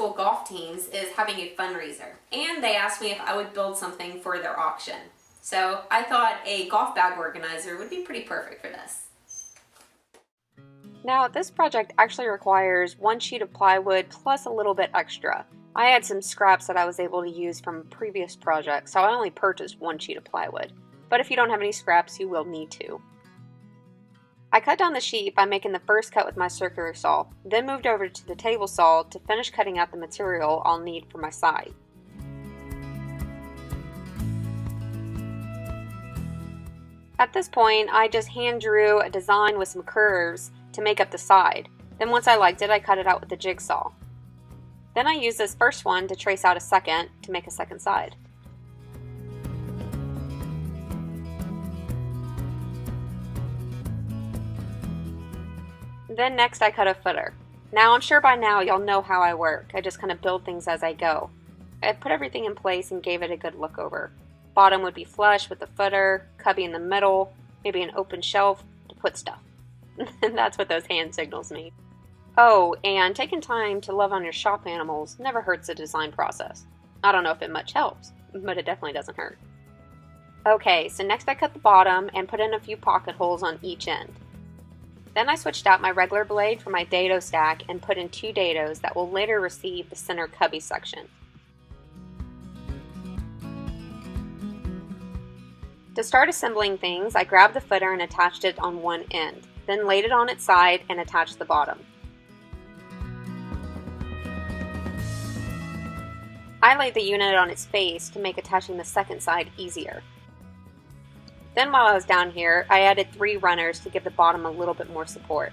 school golf teams is having a fundraiser, and they asked me if I would build something for their auction. So I thought a golf bag organizer would be pretty perfect for this. Now, this project actually requires one sheet of plywood plus a little bit extra. I had some scraps that I was able to use from a previous project, so I only purchased one sheet of plywood. But if you don't have any scraps, you will need to. I cut down the sheet by making the first cut with my circular saw, then moved over to the table saw to finish cutting out the material I'll need for my side. At this point, I just hand drew a design with some curves to make up the side. Then once I liked it, I cut it out with the jigsaw. Then I used this first one to trace out a second to make a second side. Then next I cut a footer. Now I'm sure by now y'all know how I work. I just kind of build things as I go. I put everything in place and gave it a good look over. Bottom would be flush with the footer, cubby in the middle, maybe an open shelf to put stuff. And that's what those hand signals mean. Oh, and taking time to love on your shop animals never hurts the design process. I don't know if it much helps, but it definitely doesn't hurt. Okay, so next I cut the bottom and put in a few pocket holes on each end. Then I switched out my regular blade for my dado stack and put in 2 dados that will later receive the center cubby section. To start assembling things, I grabbed the footer and attached it on one end, then laid it on its side and attached the bottom. I laid the unit on its face to make attaching the second side easier. Then while I was down here, I added 3 runners to give the bottom a little bit more support.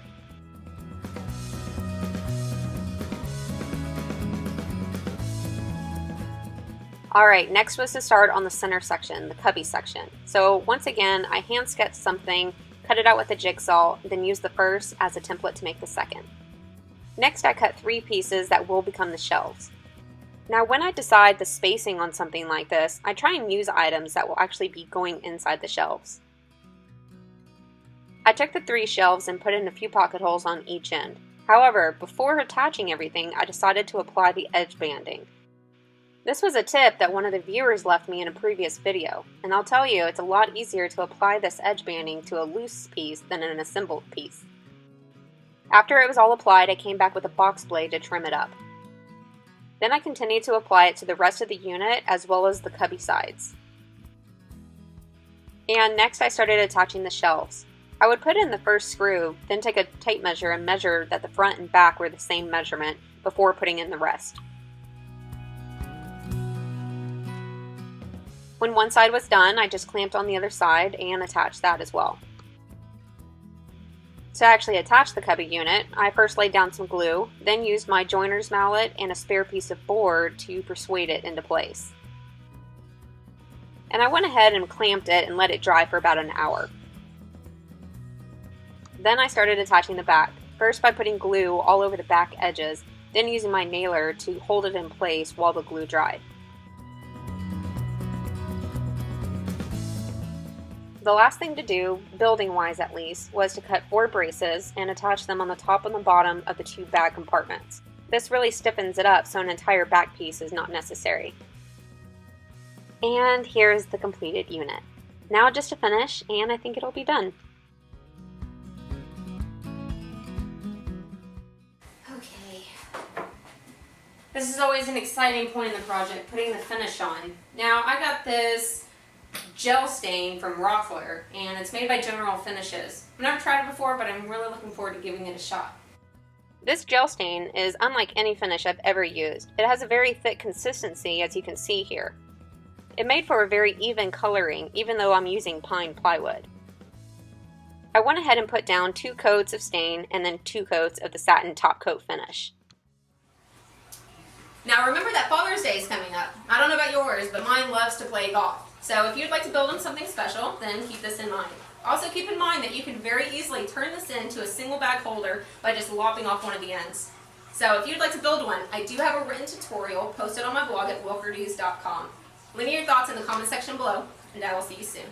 Alright, next was to start on the center section, the cubby section. So once again, I hand sketched something, cut it out with a jigsaw, then used the first as a template to make the second. Next I cut 3 pieces that will become the shelves. Now when I decide the spacing on something like this, I try and use items that will actually be going inside the shelves. I took the 3 shelves and put in a few pocket holes on each end. However, before attaching everything, I decided to apply the edge banding. This was a tip that one of the viewers left me in a previous video, and I'll tell you it's a lot easier to apply this edge banding to a loose piece than an assembled piece. After it was all applied, I came back with a box blade to trim it up. Then I continued to apply it to the rest of the unit as well as the cubby sides. And next I started attaching the shelves. I would put in the first screw, then take a tape measure and measure that the front and back were the same measurement before putting in the rest. When one side was done, I just clamped on the other side and attached that as well. To actually attach the cubby unit, I first laid down some glue, then used my joiner's mallet and a spare piece of board to persuade it into place. And I went ahead and clamped it and let it dry for about an hour. Then I started attaching the back, first by putting glue all over the back edges, then using my nailer to hold it in place while the glue dried. The last thing to do, building-wise at least, was to cut 4 braces and attach them on the top and the bottom of the 2 bag compartments. This really stiffens it up so an entire back piece is not necessary. And here's the completed unit. Now just to finish, and I think it'll be done. Okay. This is always an exciting point in the project, putting the finish on. Now I got this gel stain from Rockler, and it's made by General Finishes. I've never tried it before, but I'm really looking forward to giving it a shot. This gel stain is unlike any finish I've ever used. It has a very thick consistency, as you can see here. It made for a very even coloring, even though I'm using pine plywood. I went ahead and put down 2 coats of stain and then 2 coats of the satin top coat finish. Now remember that Father's Day is coming up. I don't know about yours, but mine loves to play golf. So if you'd like to build him something special, then keep this in mind. Also keep in mind that you can very easily turn this into a single bag holder by just lopping off one of the ends. So if you'd like to build one, I do have a written tutorial posted on my blog at wilkerdees.com. Leave me your thoughts in the comment section below, and I will see you soon.